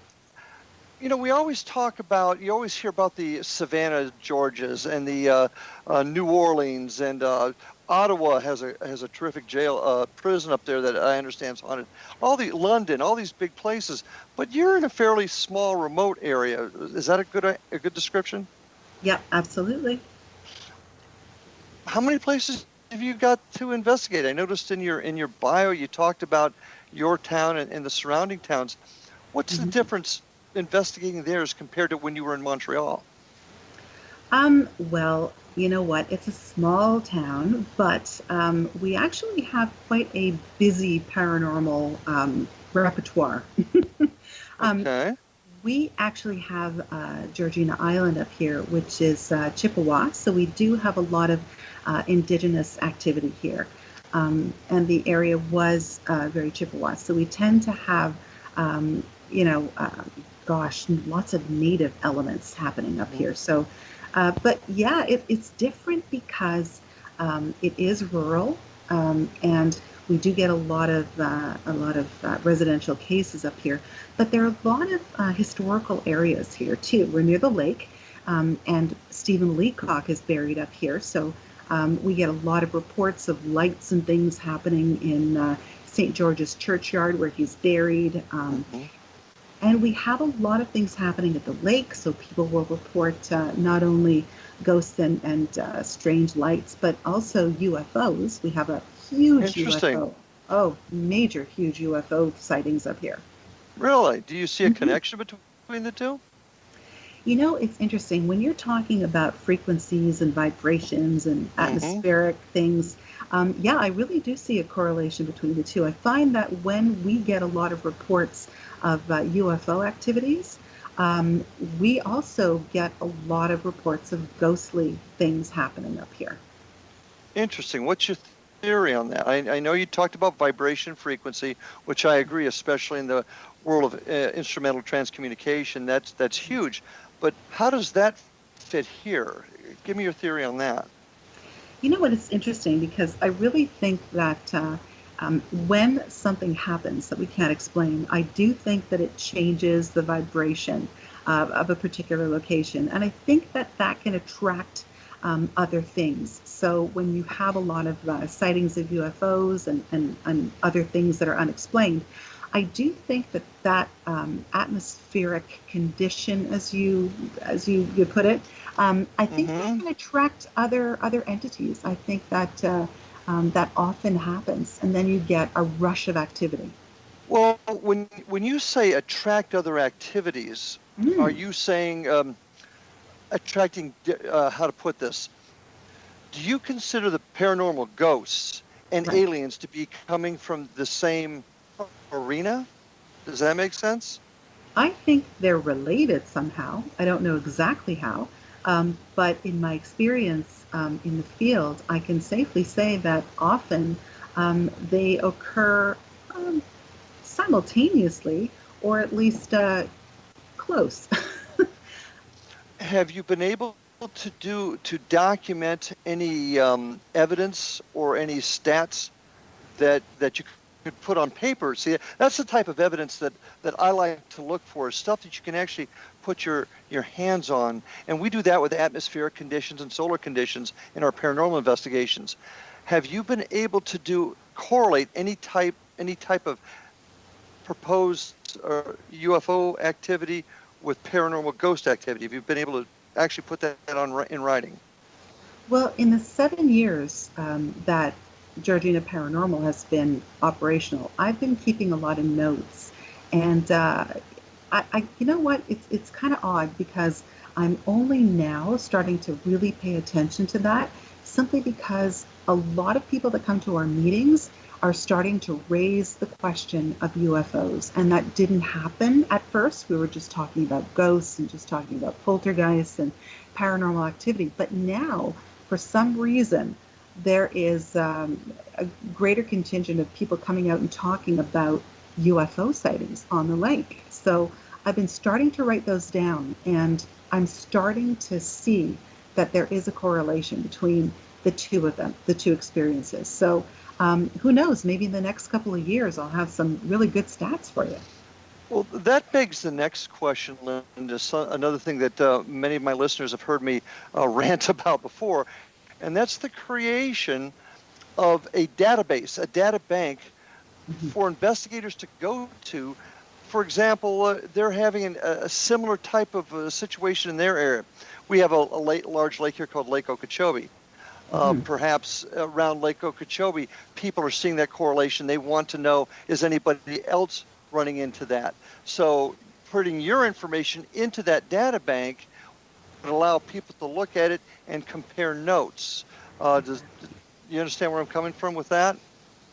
you know, we always talk about, you always hear about the Savannah, Georgias, and the New Orleans, and Ottawa has a terrific jail, prison up there that I understand is haunted. London, all these big places, but you're in a fairly small, remote area. Is that a good description? Yeah, absolutely. How many places have you got to investigate? I noticed in your bio you talked about your town and the surrounding towns. What's the difference investigating there as compared to when you were in Montreal? Well, you know what? It's a small town, but we actually have quite a busy paranormal repertoire. Okay. We actually have Georgina Island up here, which is Chippewa, so we do have a lot of indigenous activity here. And the area was very Chippewa, so we tend to have, lots of native elements happening up here. So, but yeah, it's different because it is rural, and we do get a lot of residential cases up here. But there are a lot of historical areas here too. We're near the lake, and Stephen Leacock is buried up here. So we get a lot of reports of lights and things happening in St. George's Churchyard where he's buried. And we have a lot of things happening at the lake, so people will report not only ghosts and strange lights, but also UFOs. We have a huge UFO. Oh, major, huge UFO sightings up here. Really? Do you see a connection between the two? You know, it's interesting. When you're talking about frequencies and vibrations and atmospheric things, yeah, I really do see a correlation between the two. I find that when we get a lot of reports of UFO activities, we also get a lot of reports of ghostly things happening up here. Interesting. What's your theory on that? I know you talked about vibration frequency, which I agree, especially in the world of instrumental transcommunication. That's huge. But how does that fit here? Give me your theory on that. You know what? It's interesting because I really think that when something happens that we can't explain, I do think that it changes the vibration of a particular location. And I think that can attract other things. So when you have a lot of sightings of UFOs and other things that are unexplained, I do think that atmospheric condition, as you put it, I think that can attract other entities. I think that that often happens, and then you get a rush of activity. Well, when you say attract other activities, are you saying attracting? How to put this? Do you consider the paranormal ghosts and aliens to be coming from the same arena? Does that make sense? I think they're related somehow. I don't know exactly how, but in my experience in the field, I can safely say that often they occur Um, Simultaneously, or at least close. Have you been able to document any evidence or any stats that you could put on paper? See, that's the type of evidence that I like to look for, is stuff that you can actually put your hands on. And we do that with atmospheric conditions and solar conditions in our paranormal investigations. Have you been able to correlate any type of proposed UFO activity with paranormal ghost activity? Have you been able to actually put that in writing? Well, in the 7 years that Georgina Paranormal has been operational, I've been keeping a lot of notes. And you know what? It's kind of odd because I'm only now starting to really pay attention to that, simply because a lot of people that come to our meetings are starting to raise the question of UFOs. And that didn't happen at first. We were just talking about ghosts and just talking about poltergeists and paranormal activity. But now, for some reason, there is a greater contingent of people coming out and talking about UFO sightings on the lake. So I've been starting to write those down, and I'm starting to see that there is a correlation between the two of them, the two experiences. So who knows, maybe in the next couple of years, I'll have some really good stats for you. Well, that begs the next question, Linda. Another thing that many of my listeners have heard me rant about before, and that's the creation of a database, a data bank for investigators to go to. For example, they're having a similar type of situation in their area. We have a large lake here called Lake Okeechobee. Perhaps around Lake Okeechobee, people are seeing that correlation. They want to know, is anybody else running into that? So putting your information into that data bank would allow people to look at it and compare notes. Do you understand where I'm coming from with that?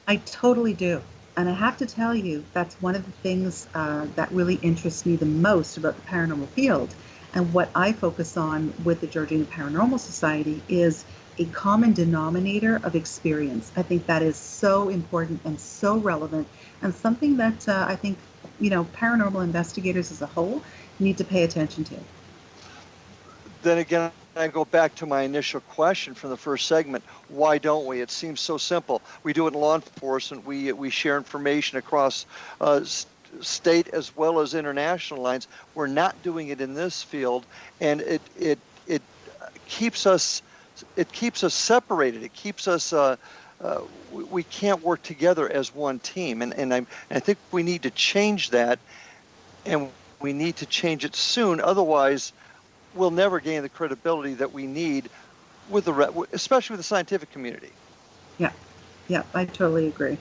I totally do. And I have to tell you, that's one of the things that really interests me the most about the paranormal field. And what I focus on with the Georgina Paranormal Society is a common denominator of experience. I think that is so important and so relevant, and something that I think, paranormal investigators as a whole need to pay attention to. Then again, I go back to my initial question from the first segment. Why don't we? It seems so simple. We do it in law enforcement. We share information across state as well as international lines. We're not doing it in this field, and it keeps us separated. It keeps us we can't work together as one team, and I think we need to change that, and we need to change it soon. Otherwise, we'll never gain the credibility that we need especially with the scientific community. Yeah, I totally agree.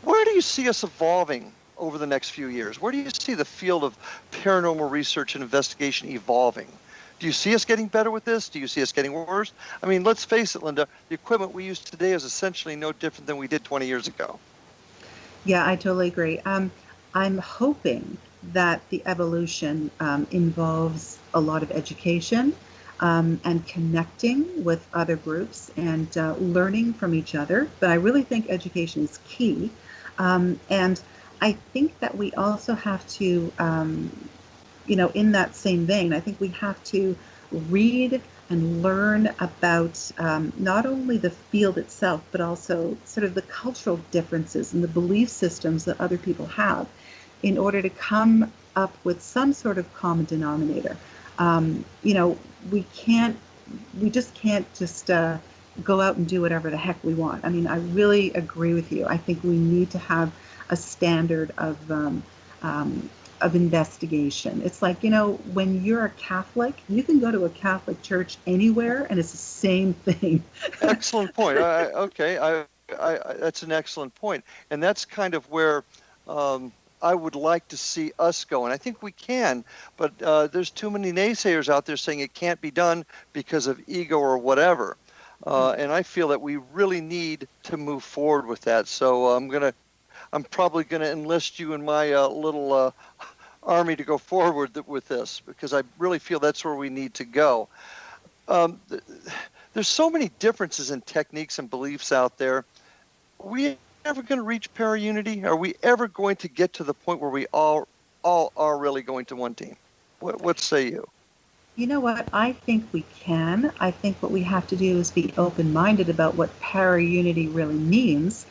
Where do you see us evolving over the next few years? Where do you see the field of paranormal research and investigation evolving? Do you see us getting better with this? Do you see us getting worse? I mean, let's face it, Linda, the equipment we use today is essentially no different than we did 20 years ago. Yeah, I totally agree. I'm hoping that the evolution involves a lot of education and connecting with other groups and learning from each other. But I really think education is key. And I think that we also have to, in that same vein, I think we have to read and learn about not only the field itself, but also sort of the cultural differences and the belief systems that other people have in order to come up with some sort of common denominator. We just can't just go out and do whatever the heck we want. I mean, I really agree with you. I think we need to have a standard of investigation. It's like, when you're a Catholic, you can go to a Catholic church anywhere and it's the same thing. Excellent point. That's an excellent point. And that's kind of where I would like to see us go. And I think we can, but there's too many naysayers out there saying it can't be done because of ego or whatever. And I feel that we really need to move forward with that. So I'm probably going to enlist you in my little army to go forward with this, because I really feel that's where we need to go. There's so many differences in techniques and beliefs out there. We ever going to reach para-unity? Are we ever going to get to the point where we all are really going to one team? What say you? You know what? I think we can. I think what we have to do is be open-minded about what para-unity really means.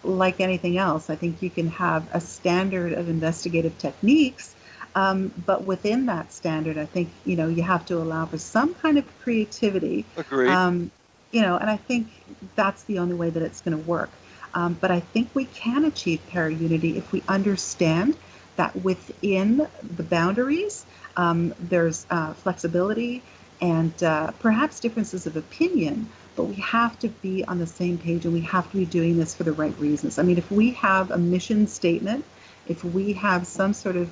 Like anything else, I think you can have a standard of investigative techniques, but within that standard, I think, you have to allow for some kind of creativity. Agreed. And I think that's the only way that it's going to work. But I think we can achieve para-unity if we understand that within the boundaries, there's flexibility and perhaps differences of opinion, but we have to be on the same page and we have to be doing this for the right reasons. I mean, if we have a mission statement, if we have some sort of,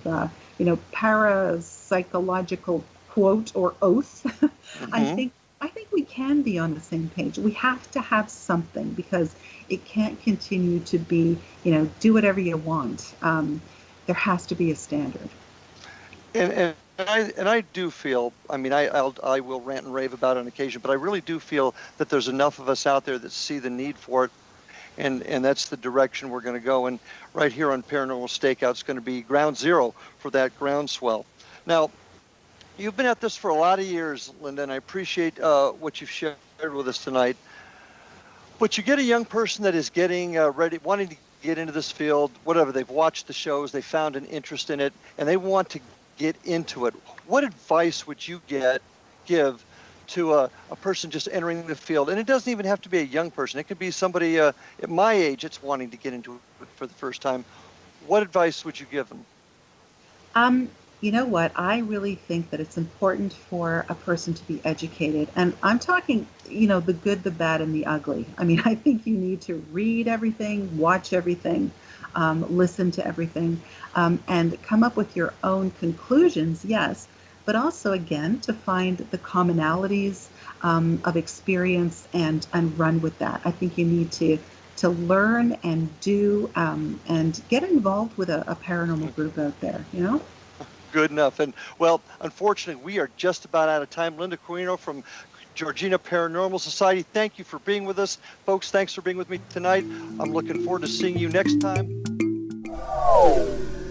parapsychological quote or oath, mm-hmm. I think we can be on the same page. We have to have something because it can't continue to be, do whatever you want. There has to be a standard. And I do feel, I mean, I will rant and rave about it on occasion, but I really do feel that there's enough of us out there that see the need for it, and that's the direction we're going to go. And right here on Paranormal Stakeout is going to be ground zero for that groundswell. Now, you've been at this for a lot of years, Lynda, and I appreciate what you've shared with us tonight. But you get a young person that is getting ready, wanting to get into this field, whatever, they've watched the shows, they found an interest in it, and they want to get into it. What advice would you give to a person just entering the field? And it doesn't even have to be a young person. It could be somebody at my age that's wanting to get into it for the first time. What advice would you give them? You know what? I really think that it's important for a person to be educated. And I'm talking, the good, the bad, and the ugly. I mean, I think you need to read everything, watch everything, listen to everything, and come up with your own conclusions, yes, but also, again, to find the commonalities of experience and run with that. I think you need to learn and do and get involved with a paranormal group out there, Good enough. And, well, unfortunately, we are just about out of time. Lynda Quirino from Georgina Paranormal Society, thank you for being with us. Folks, thanks for being with me tonight. I'm looking forward to seeing you next time.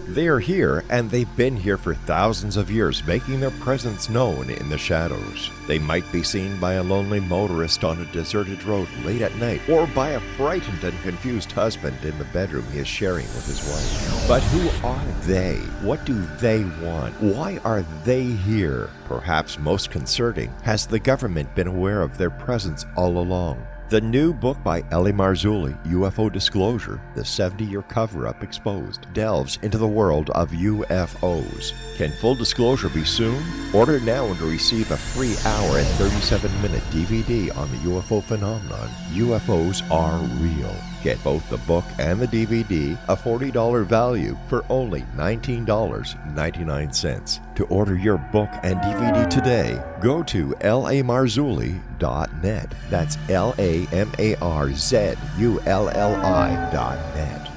They are here, and they've been here for thousands of years, making their presence known in the shadows. They might be seen by a lonely motorist on a deserted road late at night, or by a frightened and confused husband in the bedroom he is sharing with his wife. But who are they? What do they want? Why are they here? Perhaps most concerning, has the government been aware of their presence all along? The new book by Ellie Marzulli, UFO Disclosure, the 70-year cover-up exposed, delves into the world of UFOs. Can full disclosure be soon? Order now and receive a free hour and 37-minute DVD on the UFO phenomenon. UFOs are real. Get both the book and the DVD, a $40 value, for only $19.99. To order your book and DVD today, go to lamarzulli.net. That's LAMARZULLI.net.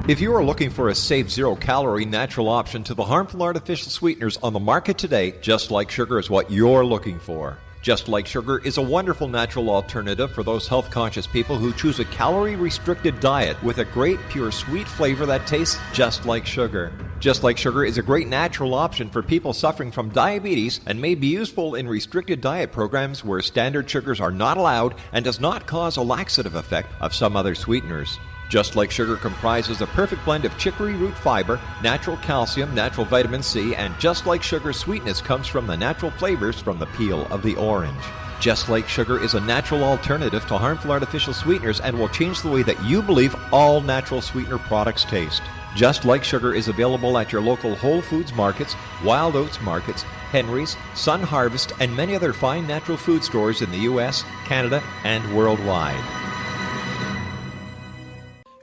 If you are looking for a safe, zero-calorie, natural option to the harmful artificial sweeteners on the market today, Just Like Sugar is what you're looking for. Just Like Sugar is a wonderful natural alternative for those health-conscious people who choose a calorie-restricted diet with a great, pure, sweet flavor that tastes just like sugar. Just Like Sugar is a great natural option for people suffering from diabetes and may be useful in restricted diet programs where standard sugars are not allowed and does not cause a laxative effect of some other sweeteners. Just Like Sugar comprises a perfect blend of chicory root fiber, natural calcium, natural vitamin C, and Just Like Sugar's sweetness comes from the natural flavors from the peel of the orange. Just Like Sugar is a natural alternative to harmful artificial sweeteners and will change the way that you believe all natural sweetener products taste. Just Like Sugar is available at your local Whole Foods markets, Wild Oats markets, Henry's, Sun Harvest, and many other fine natural food stores in the U.S., Canada, and worldwide.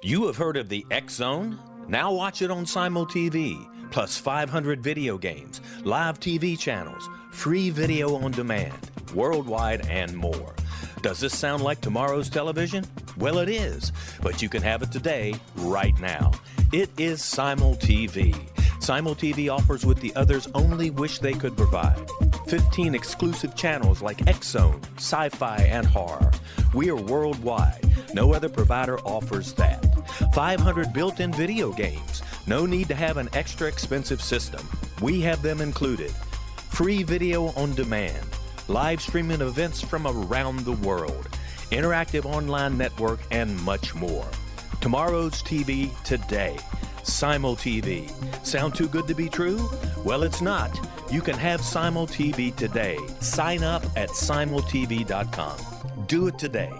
You have heard of the X Zone? Now watch it on Simul TV, plus 500 video games, live TV channels, free video on demand, worldwide, and more. Does this sound like tomorrow's television? Well, it is, but you can have it today, right now. It is Simul TV. Simul TV offers what the others only wish they could provide. 15 exclusive channels like X-Zone, Sci-Fi, and Horror. We are worldwide. No other provider offers that. 500 built-in video games. No need to have an extra expensive system. We have them included. Free video on demand. Live streaming events from around the world. Interactive online network, and much more. Tomorrow's TV today. Simul TV. Sound too good to be true? Well, it's not. You can have Simul TV today. Sign up at simultv.com. Do it today.